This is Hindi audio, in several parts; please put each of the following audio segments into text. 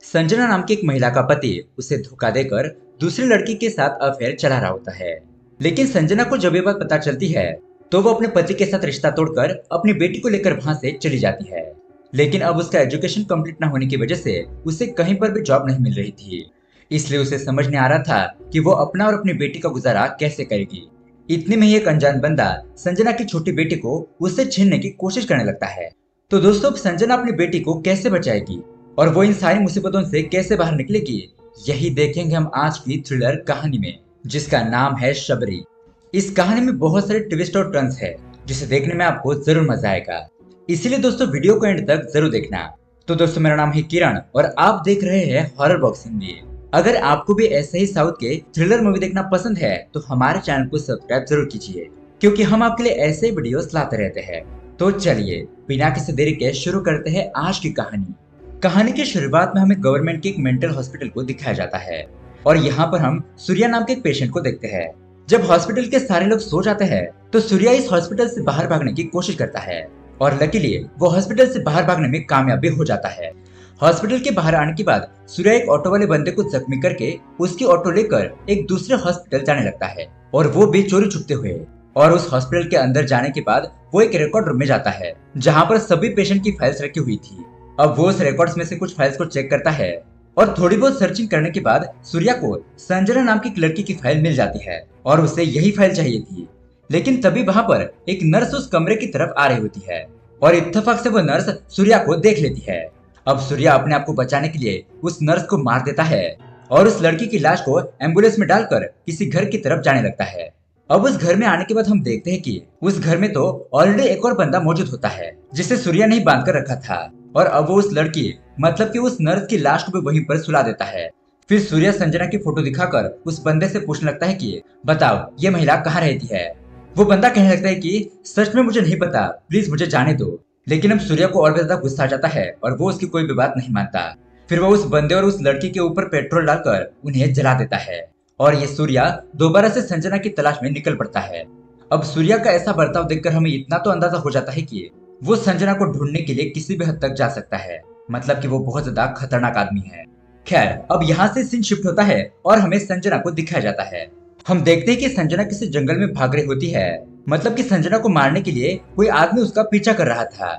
संजना नाम की एक महिला का पति उसे धोखा देकर दूसरी लड़की के साथ अफेयर चला रहा होता है। लेकिन संजना को जब ये बात पता चलती है तो वो अपने पति के साथ रिश्ता तोड़कर अपनी बेटी को लेकर वहां से चली जाती है। लेकिन अब उसका एजुकेशन कंप्लीट न होने की वजह से उसे कहीं पर भी जॉब नहीं मिल रही थी। इसलिए उसे समझ नहीं आ रहा था कि वो अपना और अपनी बेटी का गुजारा कैसे करेगी। इतने में ही एक अनजान बंदा संजना की छोटी बेटी को उससे छीनने की कोशिश करने लगता है। तो दोस्तों, अब संजना अपनी बेटी को कैसे बचाएगी और वो इन सारी मुसीबतों से कैसे बाहर निकलेगी, यही देखेंगे हम आज की थ्रिलर कहानी में, जिसका नाम है शबरी। इस कहानी में बहुत सारे ट्विस्ट और टर्न्स है, जिसे देखने में आपको जरूर मजा आएगा। इसीलिए दोस्तों, वीडियो को एंड तक जरूर देखना। तो दोस्तों, मेरा नाम है किरण और आप देख रहे हैं हॉरर बॉक्स हिंदी। अगर आपको भी ऐसे ही साउथ के थ्रिलर मूवी देखना पसंद है तो हमारे चैनल को सब्सक्राइब जरूर कीजिए, क्योंकि हम आपके लिए ऐसे वीडियोस लाते रहते हैं। तो चलिए बिना किसी देरी के शुरू करते हैं आज की कहानी। कहानी की शुरुआत में हमें गवर्नमेंट के एक मेंटल हॉस्पिटल को दिखाया जाता है और यहाँ पर हम सूर्या नाम के एक पेशेंट को देखते हैं। जब हॉस्पिटल के सारे लोग सो जाते हैं तो सूर्या इस हॉस्पिटल से बाहर भागने की कोशिश करता है और लकीली वो हॉस्पिटल से बाहर भागने में कामयाब भी हो जाता है। हॉस्पिटल के बाहर आने के बाद सूर्या एक ऑटो वाले बंदे को जख्मी करके उसकी ऑटो लेकर एक दूसरे हॉस्पिटल जाने लगता है, और वो भी चोरी छुपते हुए। और उस हॉस्पिटल के अंदर जाने के बाद वो एक रिकॉर्ड रूम में जाता है जहाँ पर सभी पेशेंट की फाइल्स रखी हुई थी। अब वो उस रिकॉर्ड्स में से कुछ फाइल्स को चेक करता है और थोड़ी बहुत सर्चिंग करने के बाद सूर्या को संजना नाम की एक लड़की की फाइल मिल जाती है और उसे यही फाइल चाहिए थी। लेकिन तभी वहां पर एक नर्स उस कमरे की तरफ आ रही होती है और इत्तेफाक से वो नर्स सूर्या को देख लेती है। अब सूर्या अपने आप को बचाने के लिए उस नर्स को मार देता है और उस लड़की की लाश को एम्बुलेंस में डालकर किसी घर की तरफ जाने लगता है। अब उस घर में आने के बाद हम देखते हैं कि उस घर में तो ऑलरेडी एक और बंदा मौजूद होता है जिसे सूर्या ने बांध कर रखा था, और अब वो उस लड़की मतलब कि उस नर्स की लाश को भी वहीं पर सुला देता है। फिर सूर्या संजना की फोटो दिखाकर उस बंदे से पूछने लगता है कि बताओ ये महिला कहाँ रहती है। वो बंदा कहने लगता है कि सच में मुझे नहीं पता, प्लीज मुझे जाने दो। लेकिन अब सूर्या को और भी ज्यादा गुस्सा आ जाता है और वो उसकी कोई भी बात नहीं मानता। फिर वो उस बंदे और उस लड़की के ऊपर पेट्रोल डालकर उन्हें जला देता है और ये सूर्या दोबारा से संजना की तलाश में निकल पड़ता है। अब सूर्या का ऐसा बर्ताव देखकर हमें इतना तो अंदाजा हो जाता है कि वो संजना को ढूंढने के लिए किसी भी हद तक जा सकता है, मतलब कि वो बहुत ज्यादा खतरनाक आदमी है। खैर, अब यहाँ से सीन शिफ्ट होता है और हमें संजना को दिखाया जाता है। हम देखते हैं कि संजना किसी जंगल में भाग रही होती है, मतलब कि संजना को मारने के लिए कोई आदमी उसका पीछा कर रहा था।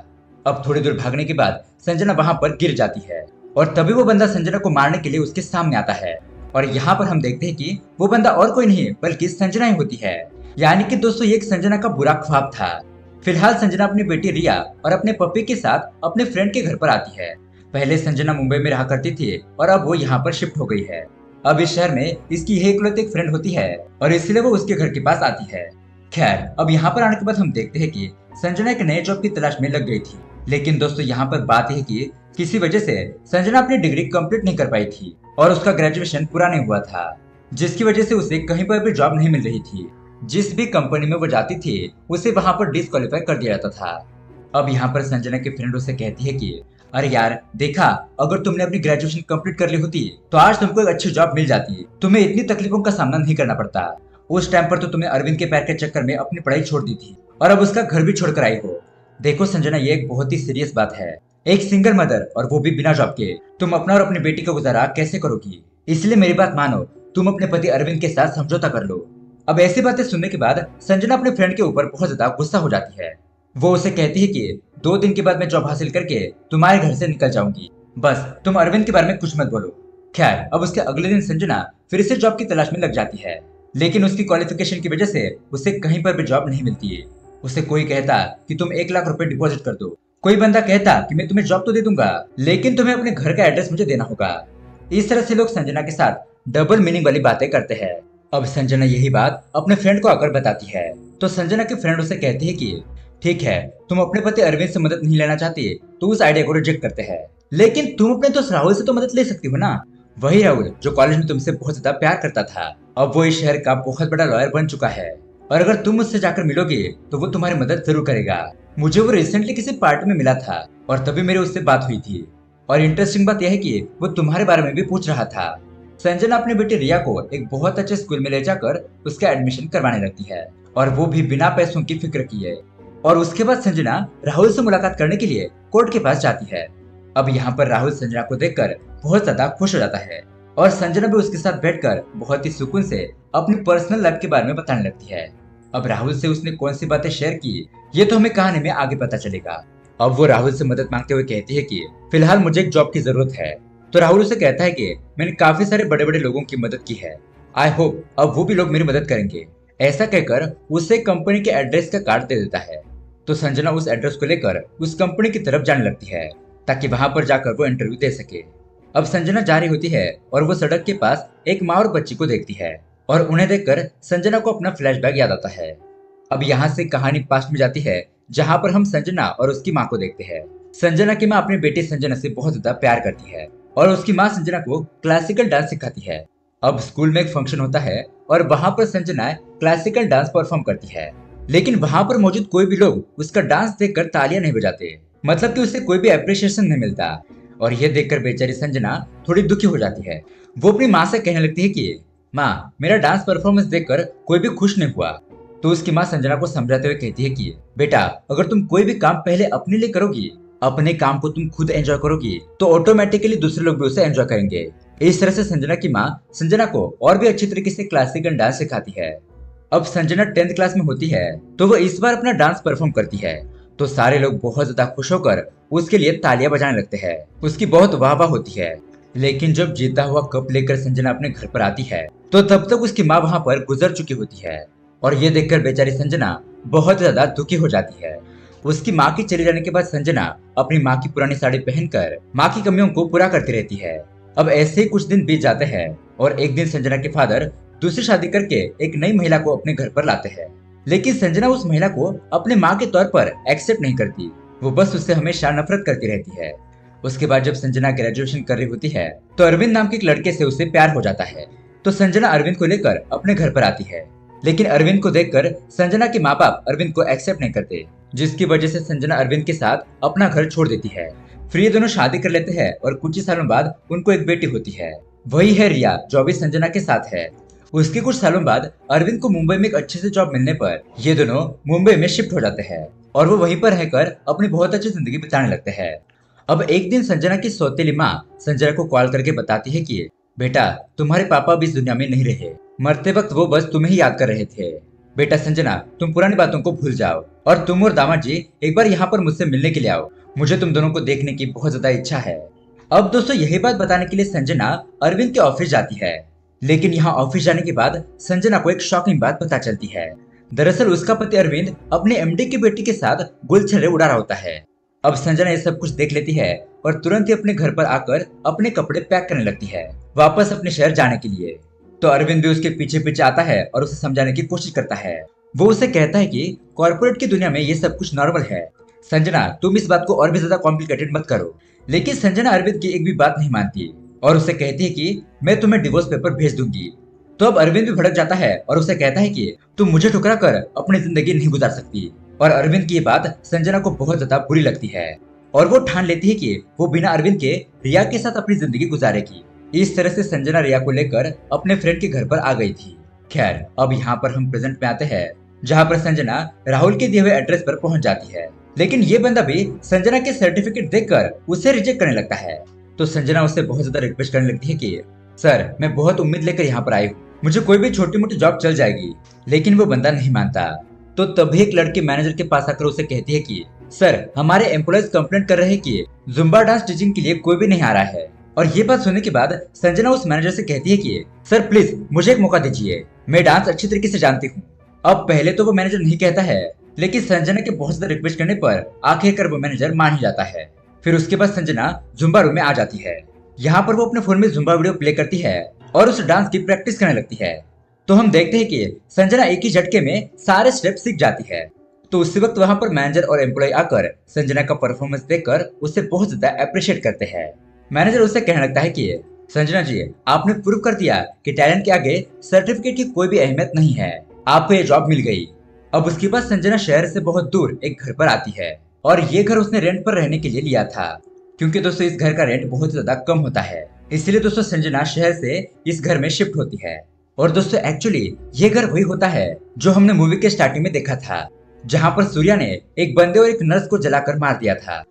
अब थोड़ी दूर भागने के बाद संजना वहां पर गिर जाती है और तभी वो बंदा संजना को मारने के लिए उसके सामने आता है। और यहाँ पर हम देखते हैं कि वो बंदा और कोई नहीं बल्कि संजना ही होती है। यानी कि दोस्तों, ये एक संजना का बुरा ख्वाब था। फिलहाल संजना अपनी बेटी रिया और अपने पपी के साथ अपने फ्रेंड के घर पर आती है। पहले संजना मुंबई में रहा करती थी और अब वो यहाँ पर शिफ्ट हो गई है। अब इस शहर में इसकी यही इकलौती एक फ्रेंड होती है और इसलिए वो उसके घर के पास आती है। खैर, अब यहाँ पर आने के बाद हम देखते हैं कि संजना एक नए जॉब की तलाश में लग गई थी। लेकिन दोस्तों, यहाँ पर बात है कि किसी वजह से संजना अपनी डिग्री कंप्लीट नहीं कर पाई थी और उसका ग्रेजुएशन पूरा नहीं हुआ था, जिसकी वजह से उसे कहीं पर भी जॉब नहीं मिल रही थी। जिस भी कंपनी में वो जाती थी उसे वहां पर डिस्क्वालीफाई कर दिया जाता था। अब यहाँ पर संजना की फ्रेंड उसे कहती है कि अरे यार देखा, अगर तुमने अपनी ग्रेजुएशन कंप्लीट कर ली होती तो आज तुमको एक अच्छी जॉब मिल जाती, तुम्हें इतनी तकलीफों का सामना नहीं करना पड़ता। उस टाइम पर तो तुमने अरविंद के पैर के चक्कर में अपनी पढ़ाई छोड़ दी थी और अब उसका घर भी छोड़कर आई हो। देखो संजना, ये एक बहुत ही सीरियस बात है। एक सिंगल मदर और वो भी बिना जॉब के, तुम अपना और अपनी बेटी का गुजारा कैसे करोगी? इसलिए मेरी बात मानो, तुम अपने पति अरविंद के साथ समझौता कर लो। अब ऐसी बातें सुनने के बाद संजना अपने फ्रेंड के ऊपर बहुत ज्यादा गुस्सा हो जाती है। वो उसे कहती है कि 2 दिन के बाद मैं जॉब हासिल करके तुम्हारे घर से निकल जाऊंगी, बस तुम अरविंद के बारे में कुछ मत बोलो। खैर, अब उसके अगले दिन संजना फिर से जॉब की तलाश में लग जाती है, लेकिन उसकी क्वालिफिकेशन की वजह से उसे कहीं पर भी जॉब नहीं मिलती है। उसे कोई कहता कि तुम 1 लाख रुपए डिपॉजिट कर दो, कोई बंदा कहता कि मैं तुम्हें जॉब तो दे दूंगा लेकिन तुम्हें अपने घर का एड्रेस मुझे देना होगा। इस तरह से लोग संजना के साथ डबल मीनिंग वाली बातें करते हैं। अब संजना यही बात अपने फ्रेंड को आकर बताती है तो संजना के फ्रेंड उसे कहती है कि ठीक है, तुम अपने पति अरविंद से मदद नहीं लेना चाहती तो उस आइडिया को रिजेक्ट करते हैं, लेकिन तुम अपने दोस्त राहुल से तो मदद ले सकती हो ना। वही राहुल जो कॉलेज में तुमसे बहुत ज्यादा प्यार करता था, अब वो इस शहर का बहुत बड़ा लॉयर बन चुका है और अगर तुम उससे जाकर मिलोगे तो वो तुम्हारी मदद जरूर करेगा। मुझे वो रिसेंटली किसी पार्टी में मिला था और तभी मेरी उससे बात हुई थी, और इंटरेस्टिंग बात यह है कि वो तुम्हारे बारे में भी पूछ रहा था। संजना अपनी बेटी रिया को एक बहुत अच्छे स्कूल में ले जाकर उसका एडमिशन करवाने लगती है और वो भी बिना पैसों की फिक्र किए। और उसके बाद संजना राहुल से मुलाकात करने के लिए कोर्ट के पास जाती है। अब यहाँ पर राहुल संजना को देखकर बहुत ज्यादा खुश हो जाता है और संजना भी उसके साथ बैठकर बहुत ही सुकून से अपनी पर्सनल लाइफ के बारे में बताने लगती है। अब राहुल से उसने कौन सी बातें शेयर की ये तो हमें कहानी में आगे पता चलेगा। अब वो राहुल से मदद मांगते हुए कहती है कि फिलहाल मुझे एक जॉब की जरूरत है। तो राहुल उसे कहता है कि मैंने काफी सारे बड़े बड़े लोगों की मदद की है, आई होप अब वो भी लोग मेरी मदद करेंगे। ऐसा कहकर उसे कंपनी के एड्रेस का कार्ड दे देता है। तो संजना उस एड्रेस को लेकर उस कंपनी की तरफ जाने लगती है ताकि वहां पर जाकर वो इंटरव्यू दे सके। अब संजना जा रही होती है और वो सड़क के पास एक माँ और बच्ची को देखती है और उन्हें देखकर संजना को अपना फ्लैशबैक याद आता है। अब यहाँ से कहानी पास्ट में जाती है जहाँ पर हम संजना और उसकी माँ को देखते हैं। संजना की माँ अपनी बेटी संजना से बहुत ज्यादा प्यार करती है और उसकी माँ संजना को क्लासिकल डांस सिखाती है। अब स्कूल में एक फंक्शन होता है और वहाँ पर संजना क्लासिकल डांस परफॉर्म करती है, लेकिन वहाँ पर मौजूद कोई भी लोग उसका डांस देखकर तालियां नहीं बजाते, मतलब कि उसे कोई भी अप्रिशिएशन नहीं मिलता। और ये देखकर बेचारी संजना थोड़ी दुखी हो जाती है। वो अपनी माँ से कहने लगती है कि माँ, मेरा डांस परफॉर्मेंस देखकर कोई भी खुश नहीं हुआ। तो उसकी माँ संजना को समझाते हुए कहती है कि बेटा, अगर तुम कोई भी काम पहले अपने लिए करोगी, अपने काम को तुम खुद एंजॉय करोगी, तो ऑटोमेटिकली दूसरे लोग भी उसे एंजॉय करेंगे। इस तरह से संजना की माँ संजना को और भी अच्छी तरीके से क्लासिकल डांस सिखाती है। अब संजना 10th क्लास में होती है तो वो इस बार अपना डांस परफॉर्म करती है। तो सारे लोग बहुत ज्यादा खुश होकर उसके लिए तालियां बजाने लगते हैं, उसकी बहुत वाह वाह होती है। लेकिन जब जीता हुआ कप लेकर संजना अपने घर पर आती है तो तब तक उसकी माँ वहाँ पर गुजर चुकी होती है और ये देखकर बेचारी संजना बहुत ज्यादा दुखी हो जाती है। उसकी माँ की चले जाने के बाद संजना अपनी माँ की पुरानी साड़ी पहनकर माँ की कमियों को पूरा करती रहती है। अब ऐसे ही कुछ दिन बीत जाते हैं और एक दिन संजना के फादर दूसरी शादी करके एक नई महिला को अपने घर पर लाते हैं, लेकिन संजना उस महिला को अपने माँ के तौर पर एक्सेप्ट नहीं करती। वो बस उससे हमेशा नफरत करती रहती है। उसके बाद जब संजना ग्रेजुएशन कर रही होती है तो अरविंद नाम के एक लड़के से उसे प्यार हो जाता है। तो संजना अरविंद को लेकर अपने घर पर आती है, लेकिन अरविंद को देखकर संजना के माँ बाप अरविंद को एक्सेप्ट नहीं करते, जिसकी वजह से संजना अरविंद के साथ अपना घर छोड़ देती है। फिर ये दोनों शादी कर लेते हैं और कुछ ही सालों बाद उनको एक बेटी होती है, वही है रिया, जो अभी संजना के साथ है। उसके कुछ सालों बाद अरविंद को मुंबई में एक अच्छे से जॉब मिलने पर ये दोनों मुंबई में शिफ्ट हो जाते हैं और वो वहीं पर रहकर अपनी बहुत अच्छी जिंदगी बिताने लगते हैं। अब एक दिन संजना की सौतेली माँ संजना को कॉल करके बताती है कि बेटा, तुम्हारे पापा अभी इस दुनिया में नहीं रहे, मरते वक्त वो बस तुम्हें ही याद कर रहे थे। बेटा संजना, तुम पुरानी बातों को भूल जाओ और तुम और दामाद जी एक बार यहाँ पर मुझसे मिलने के लिए आओ, मुझे तुम दोनों को देखने की बहुत ज्यादा इच्छा है। अब दोस्तों यही बात बताने के लिए संजना अरविंद के ऑफिस जाती है, लेकिन यहाँ ऑफिस जाने के बाद संजना को एक शॉकिंग बात पता चलती है। दरअसल उसका पति अरविंद अपने एमडी की बेटी के साथ गुलछर्रे उड़ा रहा होता है। अब संजना ये सब कुछ देख लेती है और तुरंत ही अपने घर पर आकर अपने कपड़े पैक करने लगती है वापस अपने शहर जाने के लिए। तो अरविंद भी उसके पीछे पीछे आता है और उसे समझाने की कोशिश करता है। वो उसे कहता है कि कॉर्पोरेट की दुनिया में ये सब कुछ नॉर्मल है, संजना तुम इस बात को और भी ज्यादा कॉम्प्लिकेटेड मत करो। लेकिन संजना अरविंद की एक भी बात नहीं मानती और उसे कहती है कि मैं तुम्हें डिवोर्स पेपर भेज दूंगी। तो अब अरविंद भी भड़क जाता है और उसे कहता है कि तुम मुझे ठुकरा कर अपनी जिंदगी नहीं गुजार सकती। और अरविंद की ये बात संजना को बहुत ज्यादा बुरी लगती है और वो ठान लेती है कि वो बिना अरविंद के रिया के साथ अपनी जिंदगी गुजारेगी। इस तरह से संजना रिया को लेकर अपने फ्रेंड के घर पर आ गई थी। खैर, अब यहाँ पर हम प्रेजेंट में आते हैं जहाँ पर संजना राहुल के दिए हुए एड्रेस पर पहुंच जाती है, लेकिन ये बंदा भी संजना के सर्टिफिकेट देखकर उसे रिजेक्ट करने लगता है। तो संजना उससे बहुत ज्यादा रिक्वेस्ट करने लगती है कि सर, मैं बहुत उम्मीद लेकर यहाँ पर आई हूँ, मुझे कोई भी छोटी मोटी जॉब चल जाएगी। लेकिन वो बंदा नहीं मानता। तो तभी एक लड़की मैनेजर के पास आकर उसे कहती है कि सर, हमारे एम्प्लॉयज कंप्लेंट कर रहे हैं कि जुम्बा डांस टीचिंग के लिए कोई भी नहीं आ रहा है। और ये बात सुनने के बाद संजना उस मैनेजर से कहती है कि सर प्लीज मुझे एक मौका दीजिए, मैं डांस अच्छी तरीके से जानती हूँ। अब पहले तो वो मैनेजर नहीं कहता है, लेकिन संजना के बहुत ज्यादा रिक्वेस्ट करने पर आखिरकार वो मैनेजर मान ही जाता है। फिर उसके बाद संजना जुम्बा रूम में आ जाती है। यहाँ पर वो अपने फोन में जुम्बा वीडियो प्ले करती है और उस डांस की प्रैक्टिस करने लगती है। तो हम देखते हैं कि संजना एक ही झटके में सारे स्टेप सीख जाती है। तो उसी वक्त वहाँ पर मैनेजर और एम्प्लॉय आकर संजना का परफॉर्मेंस देखकर उसे बहुत ज्यादा अप्रिशिएट करते हैं। मैनेजर उससे कहने लगता है कि संजना जी, आपने प्रूव कर दिया कि टैलेंट के आगे सर्टिफिकेट की कोई भी अहमियत नहीं है, आपको ये जॉब मिल गई। अब उसके बाद संजना शहर से बहुत दूर एक घर पर आती है और ये घर उसने रेंट पर रहने के लिए लिया था, क्योंकि दोस्तों इस घर का रेंट बहुत ज्यादा कम होता है। इसलिए दोस्तों संजना शहर से इस घर में शिफ्ट होती है। और दोस्तों एक्चुअली ये घर वही होता है जो हमने मूवी के स्टार्टिंग में देखा था, जहाँ पर सूर्या ने एक बंदे और एक नर्स को जलाकर मार दिया था।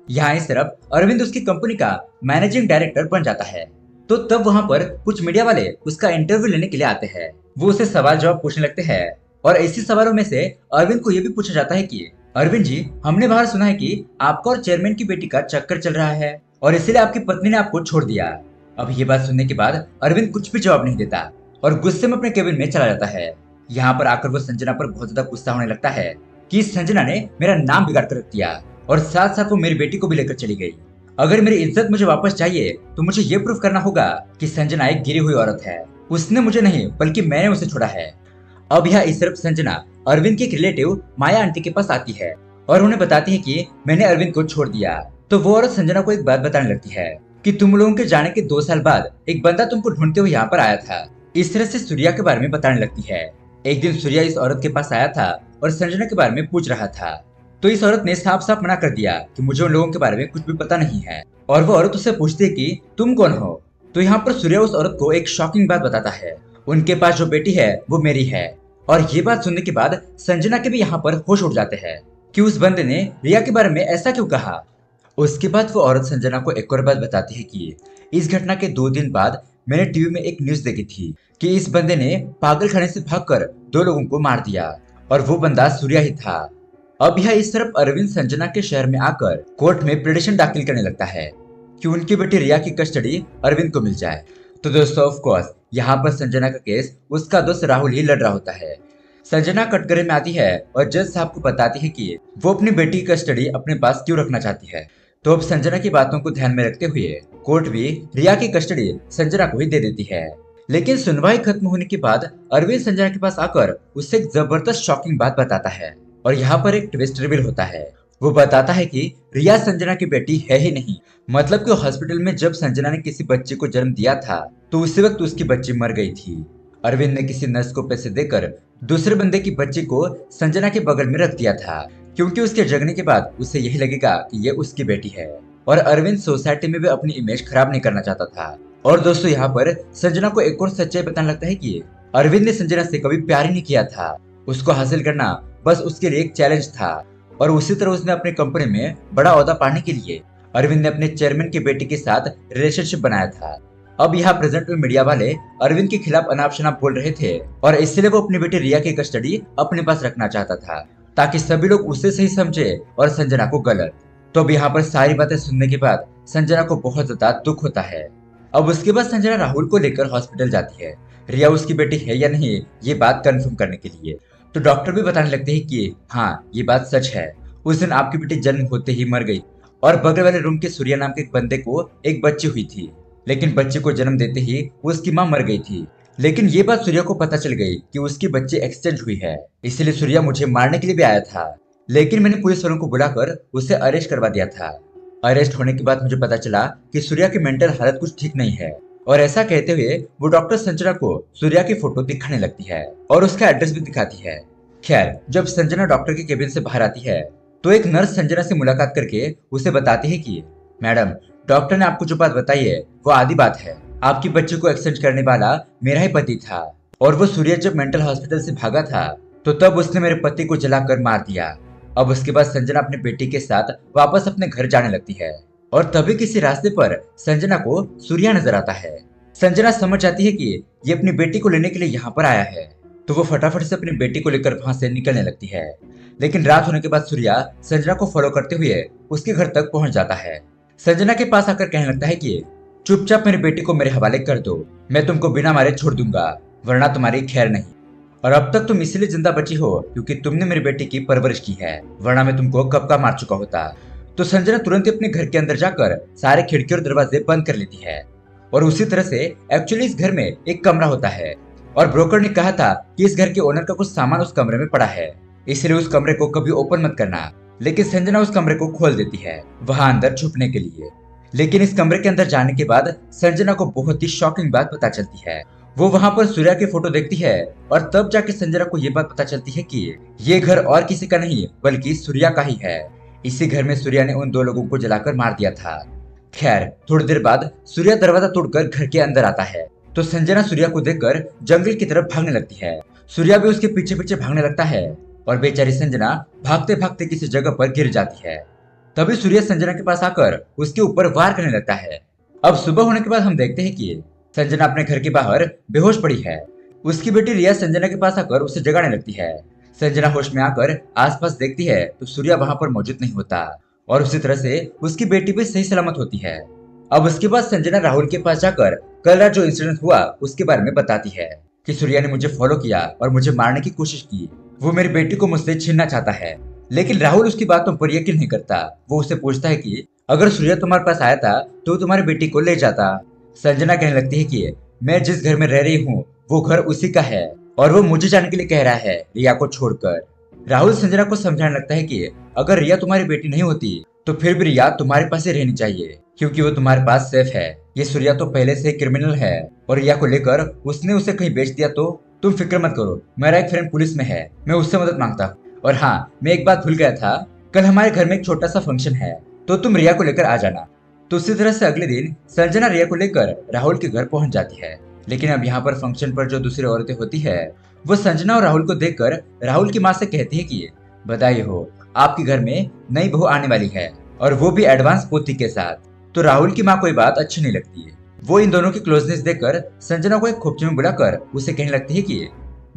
यहाँ इस तरफ अरविंद उसकी कंपनी का मैनेजिंग डायरेक्टर बन जाता है। तो तब वहाँ पर कुछ मीडिया वाले उसका इंटरव्यू लेने के लिए आते हैं। वो उसे सवाल जवाब पूछने लगते हैं और इसी सवालों में से अरविंद को ये भी पूछा जाता है कि अरविंद जी, हमने बाहर सुना है कि आपका और चेयरमैन की बेटी का चक्कर चल रहा है और इसीलिए आपकी पत्नी ने आपको छोड़ दिया। अब ये बात सुनने के बाद अरविंद कुछ भी जवाब नहीं देता और गुस्से में अपने केबिन में चला जाता है। यहाँ पर आकर वो संजना पर बहुत ज्यादा गुस्सा होने लगता है कि संजना ने मेरा नाम बिगाड़ कर रख दिया और साथ साथ वो मेरी बेटी को भी लेकर चली गई। अगर मेरी इज्जत मुझे वापस चाहिए तो मुझे ये प्रूफ करना होगा कि संजना एक गिरी हुई औरत है। उसने मुझे नहीं बल्कि मैंने उसे छोड़ा है। अब यह इस तरफ संजना अरविंद की एक रिलेटिव माया आंटी के पास आती है और उन्हें बताती है कि मैंने अरविंद को छोड़ दिया। तो वो औरत संजना को एक बात बताने लगती है कि तुम लोगों के जाने के 2 साल बाद एक बंदा तुमको ढूंढते हुए यहाँ पर आया था। इस तरह से सूर्या के बारे में बताने लगती है। एक दिन सूर्या इस औरत के पास आया था और संजना के बारे में पूछ रहा था। तो इस औरत ने साफ साफ मना कर दिया कि मुझे उन लोगों के बारे में कुछ भी पता नहीं है और वो औरत उससे पूछती है कि तुम कौन हो। तो यहाँ पर सूर्या उस औरत को एक शॉकिंग बात बताता है, उनके पास जो बेटी है वो मेरी है। और ये बात सुनने के बाद संजना के भी यहाँ पर होश उड़ जाते हैं कि उस बंदे ने रिया के बारे में ऐसा क्यों कहा। उसके बाद वो औरत संजना को एक और बात बताती है कि इस घटना के 2 दिन बाद मैंने टीवी में एक न्यूज देखी थी कि इस बंदे ने पागल खाने से भागकर 2 लोगों को मार दिया और वो बंदा सूर्या ही था। अब यह इस तरफ अरविंद संजना के शहर में आकर कोर्ट में पिटीशन दाखिल करने लगता है कि उनकी बेटी रिया की कस्टडी अरविंद को मिल जाए। तो दोस्तों ऑफ कोर्स यहाँ पर संजना का केस उसका दोस्त राहुल ही लड़ रहा होता है। संजना कटघरे में आती है और जज साहब को बताती है कि वो अपनी बेटी की कस्टडी अपने पास क्यों रखना चाहती है। तो अब संजना की बातों को ध्यान में रखते हुए कोर्ट भी रिया की कस्टडी संजना को ही दे देती है। लेकिन सुनवाई खत्म होने के बाद अरविंद संजना के पास आकर उससे एक जबरदस्त शॉकिंग बात बताता है और यहाँ पर एक ट्विस्ट रिवील होता है। वो बताता है कि रिया संजना की बेटी है ही नहीं, मतलब कि हॉस्पिटल में जब संजना ने किसी बच्चे को जन्म दिया था तो उसी वक्त उसकी बच्ची मर गई थी। अरविंद ने किसी नर्स को पैसे देकर दूसरे बंदे की बच्ची को संजना के बगल में रख दिया था क्योंकि उसके जगने के बाद उसे यही लगेगा कि ये उसकी बेटी है और अरविंद सोसाइटी में भी अपनी इमेज खराब नहीं करना चाहता था। और दोस्तों यहाँ पर संजना को एक और सच्चाई बताने लगता है कि अरविंद ने संजना से कभी प्यार ही नहीं किया था, उसको हासिल करना बस उसके लिए एक चैलेंज था। और उसी तरह उसने अपनी कंपनी में बड़ा ओहदा पाने के लिए अरविंद ने अपने चेयरमैन की बेटी के साथ रिलेशनशिप बनाया था। अब यहाँ प्रेजेंट में मीडिया वाले अरविंद के खिलाफ अनाप शनाप बोल रहे थे और इसलिए वो अपनी बेटी रिया की कस्टडी अपने पास रखना चाहता था ताकि सभी लोग उसे सही समझे और संजना को गलत। तो अब यहाँ पर सारी बातें सुनने के बाद संजना को बहुत ज्यादा दुख होता है। अब उसके बाद संजना राहुल को लेकर हॉस्पिटल जाती है रिया उसकी बेटी है या नहीं ये बात कंफर्म करने के लिए। तो डॉक्टर भी बताने लगते हैं कि हाँ ये बात सच है, उस दिन आपकी बेटी जन्म होते ही मर गई और बगल वाले रूम के सूर्या नाम के एक बंदे को एक बच्ची हुई थी, लेकिन बच्चे को जन्म देते ही उसकी मां मर गई थी। लेकिन ये बात सूर्या को पता चल गई कि उसकी बच्ची एक्सचेंज हुई है, इसलिए सूर्या मुझे मारने के लिए भी आया था, लेकिन मैंने पुलिस वालों को बुलाकर उसे अरेस्ट करवा दिया था। अरेस्ट होने के बाद मुझे पता चला कि सूर्या की मेंटल हालत कुछ ठीक नहीं है और ऐसा कहते हुए वो डॉक्टर संजना को सूर्या की फोटो दिखाने लगती है और उसका एड्रेस भी दिखाती है। खैर जब संजना डॉक्टर के केबिन से बाहर आती है तो एक नर्स संजना से मुलाकात करके उसे बताती है कि मैडम डॉक्टर ने आपको जो बात बताई है वो आधी बात है, आपकी बच्ची को एक्सचेंज करने वाला मेरा ही पति था और वो सूर्या जब मेंटल हॉस्पिटल से भागा था तो तब उसने मेरे पति को जलाकर मार दिया। अब उसके बाद संजना अपने बेटी के साथ वापस अपने घर जाने लगती है और तभी किसी रास्ते पर संजना को सूर्या नजर आता है। संजना समझ जाती है कि ये अपनी बेटी को लेने के लिए यहाँ पर आया है, तो वो फटाफट से अपनी बेटी को लेकर वहां से निकलने लगती है। लेकिन रात होने के बाद सूर्या संजना को फॉलो करते हुए उसके घर तक पहुंच जाता है। संजना के पास आकर कहने लगता है कि चुपचाप मेरी बेटी को मेरे हवाले कर दो, मैं तुमको बिना मारे छोड़ दूंगा वरना तुम्हारी खैर नहीं, और अब तक तुम इसलिए जिंदा बची हो क्योंकि तुमने मेरी बेटी की परवरिश की है, वरना मैं तुमको कब का मार चुका होता। तो संजना तुरंत ही अपने घर के अंदर जाकर सारे खिड़की और दरवाजे बंद कर लेती है और उसी तरह से एक्चुअली इस घर में एक कमरा होता है और ब्रोकर ने कहा था कि इस घर के ओनर का कुछ सामान उस कमरे में पड़ा है, इसलिए उस कमरे को कभी ओपन मत करना। लेकिन संजना उस कमरे को खोल देती है वहां अंदर छुपने के लिए। लेकिन इस कमरे के अंदर जाने के बाद संजना को बहुत ही शॉकिंग बात पता चलती है। वो वहां पर सूर्या की फोटो देखती है और तब जाके संजना को ये बात पता चलती है कि ये घर और किसी का नहीं बल्कि सूर्या का ही है। इसी घर में सूर्या ने उन 2 लोगों को जलाकर मार दिया था। खैर थोड़ी देर बाद सूर्या दरवाजा तोड़कर घर के अंदर आता है तो संजना सूर्या को देखकर जंगल की तरफ भागने लगती है। सूर्या भी उसके पीछे पीछे भागने लगता है और बेचारी संजना भागते भागते किसी जगह पर गिर जाती है। तभी सूर्या संजना के पास आकर उसके ऊपर वार करने लगता है। अब सुबह होने के बाद हम देखते हैं कि संजना अपने घर के बाहर बेहोश पड़ी है। उसकी बेटी रिया संजना के पास आकर उसे जगाने लगती है। संजना होश में आकर आसपास देखती है तो सूर्या वहां पर मौजूद नहीं होता और उसी तरह से उसकी बेटी भी सही सलामत होती है। अब उसके बाद संजना राहुल के पास जाकर कल रात जो इंसिडेंट हुआ उसके बारे में बताती है कि सूर्या ने मुझे फॉलो किया और मुझे मारने की कोशिश की। वो मेरी बेटी को मुझसे छीनना चाहता है। लेकिन राहुल उसकी बातों पर यकीन नहीं करता। वो उससे पूछता है कि अगर सूर्या तुम्हारे पास आया था तो तुम्हारी बेटी को ले जाता। संजना कहने लगती है कि मैं जिस घर में रह रही हूँ वो घर उसी का है और वो मुझे जाने के लिए कह रहा है रिया को छोड़कर। राहुल संजना को समझाने लगता है कि अगर रिया तुम्हारी बेटी नहीं होती तो फिर भी रिया तुम्हारे पास ही रहनी चाहिए क्योंकि वो तुम्हारे पास सेफ है। ये सूर्या तो पहले से क्रिमिनल है और रिया को लेकर उसने उसे कहीं बेच दिया तो तुम फिक्र मत करो, मेरा एक फ्रेंड पुलिस में है, मैं उससे मदद मांगता हूँ। और हाँ, मैं एक बात भूल गया था, कल हमारे घर में एक छोटा सा फंक्शन है तो तुम रिया को लेकर आ जाना। तो उसी तरह से अगले दिन संजना रिया को लेकर राहुल के घर पहुंच जाती है। लेकिन अब यहाँ पर फंक्शन पर जो दूसरी औरतें होती है वो संजना और राहुल को देखकर राहुल की माँ से कहती है कि बधाई हो, आपके घर में नई बहू आने वाली है और वो भी एडवांस पोती के साथ। तो राहुल की माँ को ये बात अच्छी नहीं लगती है। वो इन दोनों की क्लोजनेस देखकर संजना को एक खोपचे में बुलाकर उसे कहने लगती है कि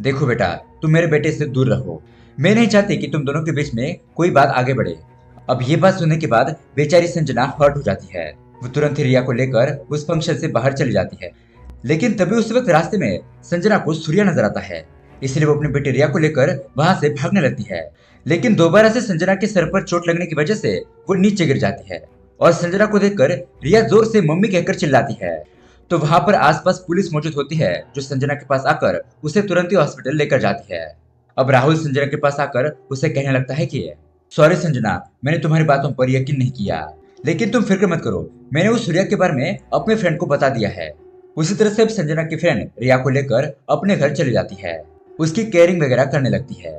देखो बेटा, तुम मेरे बेटे से दूर रहो, मैं नहीं चाहती कि तुम दोनों के बीच में कोई बात आगे बढ़े। अब ये बात सुनने के बाद बेचारी संजना हर्ट हो जाती है। वो तुरंत ही रिया को लेकर उस फंक्शन से बाहर चली जाती है। लेकिन तभी उस वक्त रास्ते में संजना को सूर्या नजर आता है, इसलिए वो अपनी बेटी रिया को लेकर वहां से भागने लगती है। लेकिन दोबारा से संजना के सर पर चोट लगने की वजह से वो नीचे गिर जाती है और संजना को देखकर रिया जोर से मम्मी कहकर चिल्लाती है। तो वहां पर आसपास पुलिस मौजूद होती है जो संजना के पास आकर उसे तुरंत ही हॉस्पिटल लेकर जाती है। अब राहुल संजना के पास आकर उसे कहने लगता है कि सॉरी संजना, मैंने तुम्हारी बातों पर यकीन नहीं किया, लेकिन तुम फिक्र मत करो, मैंने उस सूर्या के बारे में अपने फ्रेंड को बता दिया है। उसी तरह से अब संजना की फ्रेंड रिया को लेकर अपने घर चली जाती है, उसकी केयरिंग वगैरह करने लगती है।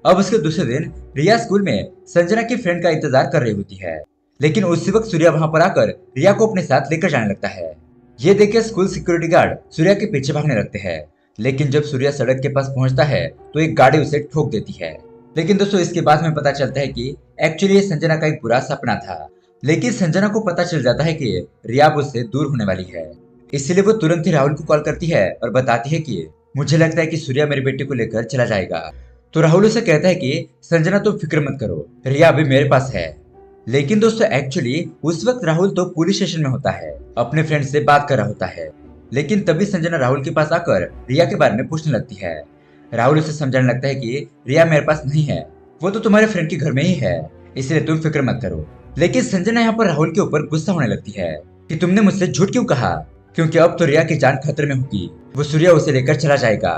अब उसके दूसरे दिन रिया स्कूल में संजना की फ्रेंड का इंतजार कर रही होती है। लेकिन उसी वक्त सूर्या वहां पर आकर रिया को अपने साथ लेकर जाने लगता है। ये देख के स्कूल सिक्योरिटी गार्ड सूर्या के पीछे भागने लगते हैं। लेकिन जब सूर्या सड़क के पास पहुंचता है तो एक गाड़ी उसे ठोक देती है। लेकिन दोस्तों इसके बाद हमें पता चलता है कि एक्चुअली ये संजना का एक बुरा सपना था। लेकिन संजना को पता चल जाता है कि रिया उससे दूर होने वाली है, इसलिए वो तुरंत ही राहुल को कॉल करती है और बताती है कि मुझे लगता है कि सूर्या मेरी बेटी को लेकर चला जाएगा। तो राहुल उसे कहता है कि संजना तुम फिक्र मत करो, रिया अभी मेरे पास है। लेकिन दोस्तों एक्चुअली उस वक्त राहुल तो पुलिस स्टेशन में होता है, अपने फ्रेंड से बात कर रहा होता है। लेकिन तभी संजना राहुल के पास आकर रिया के बारे में पूछने लगती है। राहुल उसे समझाने लगता है कि रिया मेरे पास नहीं है, वो तो तुम्हारे फ्रेंड के घर में ही है, इसलिए तुम फिक्र मत करो। लेकिन संजना यहाँ पर राहुल के ऊपर गुस्सा होने लगती है कि तुमने मुझसे झूठ क्यों कहा, क्योंकि अब तो रिया की जान खतरे में होगी, वो सूर्या उसे लेकर चला जाएगा।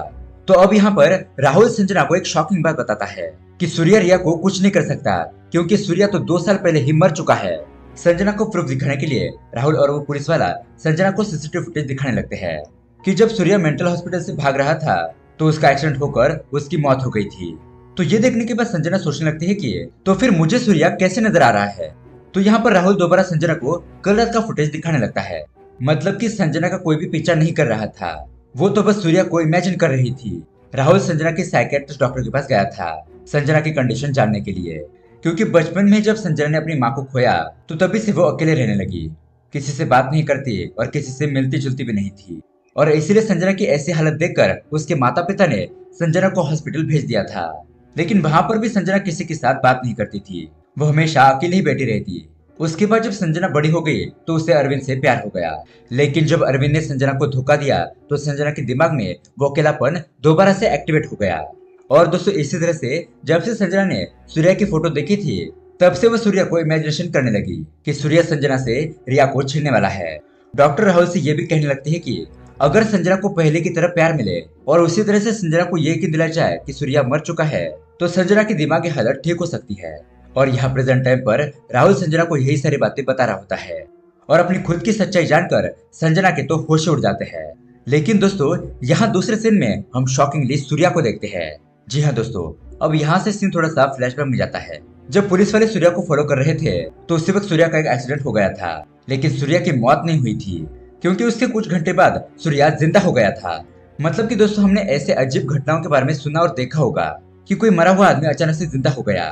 तो अब यहाँ पर राहुल संजना को एक शॉकिंग बात बताता है कि सूर्या रिया को कुछ नहीं कर सकता, क्योंकि सूर्या तो 2 साल पहले ही मर चुका है। संजना को प्रूफ दिखाने के लिए राहुल और वो पुलिस वाला संजना को सीसीटीवी फुटेज दिखाने लगते हैं कि जब सूर्या मेंटल हॉस्पिटल से भाग रहा था तो उसका एक्सीडेंट होकर उसकी मौत हो गई थी। तो ये देखने के बाद संजना सोचने लगती है कि तो फिर मुझे सूर्या कैसे नजर आ रहा है। तो यहाँ पर राहुल दोबारा संजना को कल रात का फुटेज दिखाने लगता है, मतलब कि संजना का कोई भी पीछा नहीं कर रहा था, वो तो बस सूर्या को इमेजिन कर रही थी। राहुल संजना के साइकियाट्रिस्ट डॉक्टर के पास गया था संजना की कंडीशन जानने के लिए, क्योंकि बचपन में जब संजना ने अपनी माँ को खोया तो तभी से वो अकेले रहने लगी, किसी से बात नहीं करती और किसी से मिलती जुलती भी नहीं थी। और इसीलिए संजना की ऐसी हालत देखकर उसके माता पिता ने संजना को हॉस्पिटल भेज दिया था। लेकिन वहां पर भी संजना किसी के साथ बात नहीं करती थी, वो हमेशा अकेले ही बैठी रहती। उसके बाद जब संजना बड़ी हो गई तो उसे अरविंद से प्यार हो गया। लेकिन जब अरविंद ने संजना को धोखा दिया तो संजना के दिमाग में वो अकेलापन दोबारा से एक्टिवेट हो गया। और दोस्तों इसी तरह से जब से संजना ने सूर्या की फोटो देखी थी तब से वो सूर्या को इमेजिनेशन करने लगी कि सूर्या संजना से रिया को छीनने वाला है। डॉक्टर राहुल से ये भी कहने लगती है कि अगर संजना को पहले की तरह प्यार मिले और उसी तरह से संजना को ये यकीन दिलाया जाए कि सूर्या मर चुका है तो संजना की दिमागी हालत ठीक हो सकती है। और यहाँ प्रेजेंट टाइम पर राहुल संजना को यही सारी बातें बता रहा होता है और अपनी खुद की सच्चाई जानकर संजना के तो होश उड़ जाते हैं। लेकिन दोस्तों यहाँ दूसरे सीन में हम शॉकिंगली सूर्या को देखते हैं। जी हाँ दोस्तों, अब यहाँ से सीन थोड़ा सा फ्लैशबैक में जाता है। जब पुलिस वाले सूर्या को फॉलो कर रहे थे तो उसी वक्त सूर्या का एक एक्सीडेंट हो गया था, लेकिन सूर्या की मौत नहीं हुई थी क्योंकि उसके कुछ घंटे बाद सूर्या जिंदा हो गया था। मतलब कि दोस्तों हमने ऐसे अजीब घटनाओं के बारे में सुना और देखा होगा कि कोई मरा हुआ आदमी अचानक से जिंदा हो गया,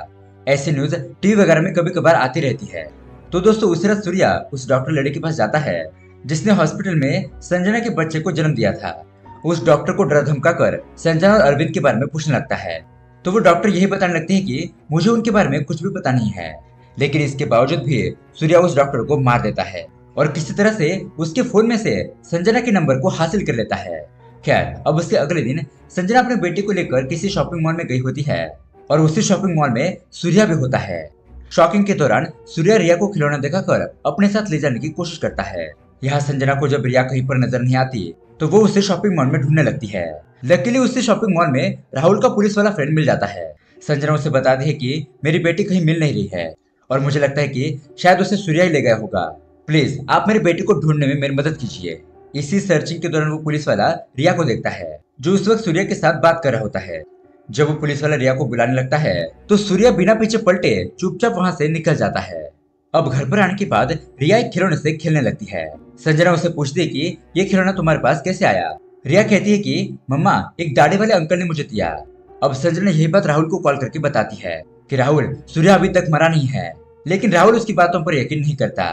ऐसी न्यूज टीवी वगैरह में कभी कभार आती रहती है। तो दोस्तों उसी रात सूर्या उस डॉक्टर लड़के के पास जाता है जिसने हॉस्पिटल में संजना के बच्चे को जन्म दिया था। उस डॉक्टर को डरा धमका कर संजना और अरविंद के बारे में पूछने लगता है। तो वो डॉक्टर यही बताने लगते हैं कि मुझे उनके बारे में कुछ भी पता नहीं है। लेकिन इसके बावजूद भी सूर्या उस डॉक्टर को मार देता है और किसी तरह से उसके फोन में से संजना के नंबर को हासिल कर लेता है। खैर अब उसके अगले दिन संजना अपने बेटे को लेकर किसी शॉपिंग मॉल में गई होती है और उसी शॉपिंग मॉल में सूर्या भी होता है। शॉपिंग के दौरान सूर्या रिया को खिलौना दिखाकर अपने साथ ले जाने की कोशिश करता है। यहाँ संजना को जब रिया कहीं पर नजर नहीं आती तो वो उसे शॉपिंग मॉल में ढूंढने लगती है। लकीली उसी शॉपिंग मॉल में राहुल का पुलिस वाला फ्रेंड मिल जाता है। संजना उसे बताती है कि मेरी बेटी कहीं मिल नहीं रही है और मुझे लगता है कि शायद उसे सूर्या ही ले गया होगा। प्लीज आप मेरी बेटी को ढूंढने में मेरी मदद कीजिए। इसी सर्चिंग के दौरान वो पुलिस वाला रिया को देखता है जो उस वक्त सूर्या के साथ बात कर रहा होता है। जब वो पुलिस वाला रिया को बुलाने लगता है तो सूर्या बिना पीछे पलटे चुपचाप वहाँ से निकल जाता है। अब घर पर आने के बाद रिया एक खिलौने से खेलने लगती है। संजना उसे पूछती है कि ये खिलौना तुम्हारे पास कैसे आया। रिया कहती है कि मम्मा एक दाढ़ी वाले अंकल ने मुझे दिया। अब संजना यही बात राहुल को कॉल करके बताती है कि राहुल सूर्या अभी तक मरा नहीं है, लेकिन राहुल उसकी बातों पर यकीन नहीं करता।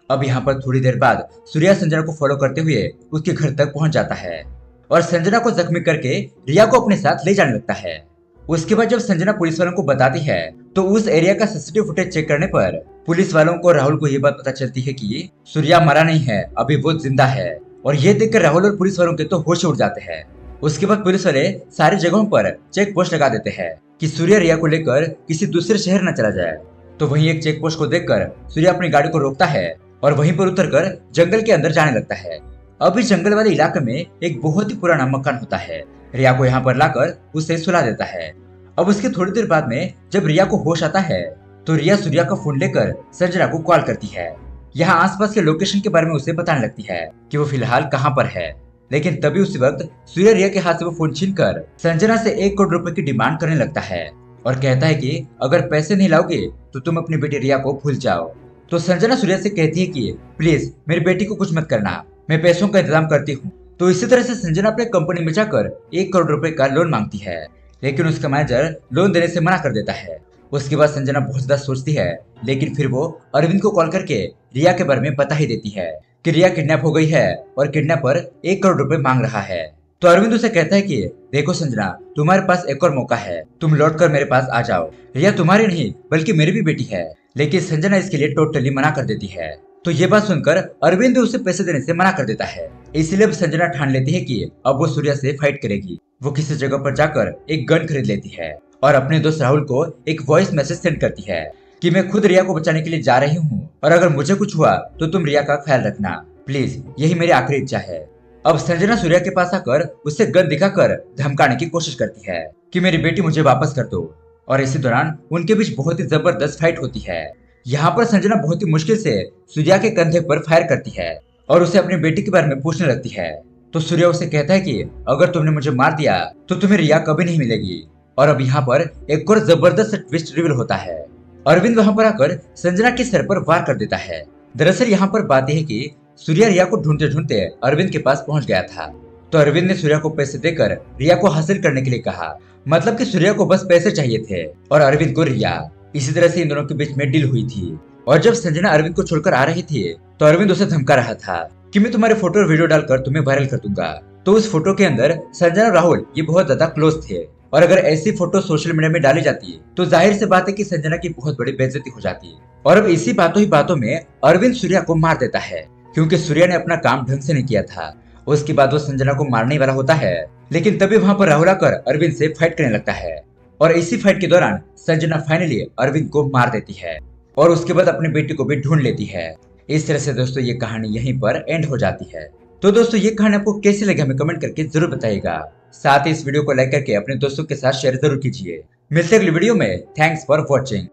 अब यहाँ पर थोड़ी देर बाद सूर्या संजना को फॉलो करते हुए उसके घर तक पहुंच जाता है और संजना को जख्मी करके रिया को अपने साथ ले जाने लगता है। उसके बाद जब संजना पुलिस वालों को बताती है तो उस एरिया का सीसीटीवी फुटेज चेक करने पर पुलिस वालों को राहुल को ये बात पता चलती है कि सूर्या मरा नहीं है, अभी वो जिंदा है। और ये देखकर राहुल और पुलिस वालों के तो होश उड़ जाते हैं। उसके बाद पुलिस वाले सारी जगहों पर चेक पोस्ट लगा देते हैं कि सूर्या रिया को लेकर किसी दूसरे शहर न चला जाए। तो वहीं एक चेक पोस्ट को देखकर सूर्या अपनी गाड़ी को रोकता है और वहीं पर उतरकर जंगल के अंदर जाने लगता है। अब इस जंगल वाले इलाके में एक बहुत ही पुराना मकान होता है। रिया को यहाँ पर लाकर उसे सुला देता है। अब उसके थोड़ी देर बाद में जब रिया को होश आता है तो रिया सूर्या का फोन लेकर संजना को कॉल करती है। यहाँ आसपास के लोकेशन के बारे में उसे बताने लगती है कि वो फिलहाल कहाँ पर है। लेकिन तभी उसी वक्त सूर्या रिया के हाथ से वो फोन छीनकर संजना से 1 करोड़ रुपए की डिमांड करने लगता है और कहता है कि अगर पैसे नहीं लाओगे तो तुम अपनी बेटी रिया को भूल जाओ। तो संजना सूर्या से कहती है कि प्लीज मेरी बेटी को कुछ मत करना, मैं पैसों का इंतजाम करती हूँ। तो इसी तरह से संजना अपने कंपनी में जाकर 1 करोड़ रुपए का लोन मांगती है, लेकिन उसका मैनेजर लोन देने से मना कर देता है। उसके बाद संजना बहुत ज्यादा सोचती है, लेकिन फिर वो अरविंद को कॉल करके रिया के बारे में बता ही देती है कि रिया किडनैप हो गई है और किडनैपर 1 करोड़ रुपए मांग रहा है। तो अरविंद उसे कहता है कि देखो संजना, तुम्हारे पास एक और मौका है, तुम लौट कर मेरे पास आ जाओ। रिया तुम्हारी नहीं बल्कि मेरी भी बेटी है। लेकिन संजना इसके लिए टोटली मना कर देती है। तो ये बात सुनकर अरविंद भी उसे पैसे देने से मना कर देता है। इसलिए अब संजना ठान लेती है कि अब वो सूर्या से फाइट करेगी। वो किसी जगह पर जाकर एक गन खरीद लेती है और अपने दोस्त राहुल को एक वॉइस मैसेज सेंड करती है कि मैं खुद रिया को बचाने के लिए जा रही हूँ और अगर मुझे कुछ हुआ तो तुम रिया का ख्याल रखना, प्लीज यही मेरी आखिरी इच्छा है। अब संजना सूर्या के पास आकर उसे गन दिखाकर धमकाने की कोशिश करती है कि मेरी बेटी मुझे वापस कर दो। और इसी दौरान उनके बीच बहुत ही जबरदस्त फाइट होती है। यहाँ पर संजना बहुत ही मुश्किल से सूर्या के कंधे पर फायर करती है और उसे अपनी बेटी के बारे में पूछने लगती है। तो सूर्या उसे कहता है कि अगर तुमने मुझे मार दिया तो तुम्हें रिया कभी नहीं मिलेगी। और अब यहाँ पर एक और जबरदस्त ट्विस्ट रिवील होता है। अरविंद वहाँ पर आकर संजना के सर पर वार कर देता है। दरअसल यहाँ पर बात यह है कि सूर्या रिया को ढूंढते ढूंढते अरविंद के पास पहुंच गया था। तो अरविंद ने सूर्या को पैसे देकर रिया को हासिल करने के लिए कहा, मतलब कि सूर्या को बस पैसे चाहिए थे और अरविंद को रिया। इसी तरह से इन दोनों के बीच में डील हुई थी। और जब संजना अरविंद को छोड़कर आ रही थी तो अरविंद उसे धमका रहा था कि मैं तुम्हारे फोटो और वीडियो डालकर तुम्हें वायरल कर दूंगा। तो उस फोटो के अंदर संजना और राहुल ये बहुत ज्यादा क्लोज थे और अगर ऐसी फोटो सोशल मीडिया में डाली जाती तो जाहिर सी बात है कि संजना की बहुत बड़ी बेइज्जती हो जाती। और अब इसी बातों ही बातों में अरविंद सूर्या को मार देता है क्योंकि सूर्या ने अपना काम ढंग से नहीं किया था। उसके बाद वो संजना को मारने वाला होता है, लेकिन तभी वहाँ पर राहुल आकर अरविंद से फाइट करने लगता है और इसी फाइट के दौरान संजना फाइनली अरविंद को मार देती है और उसके बाद अपनी बेटी को भी ढूंढ लेती है। इस तरह से दोस्तों ये कहानी यहीं पर एंड हो जाती है। तो दोस्तों ये कहानी आपको कैसी लगी हमें कमेंट करके जरूर बताइएगा। साथ ही इस वीडियो को लाइक करके अपने दोस्तों के साथ शेयर जरूर कीजिए। मिलते हैं अगली वीडियो में। Thanks for watching.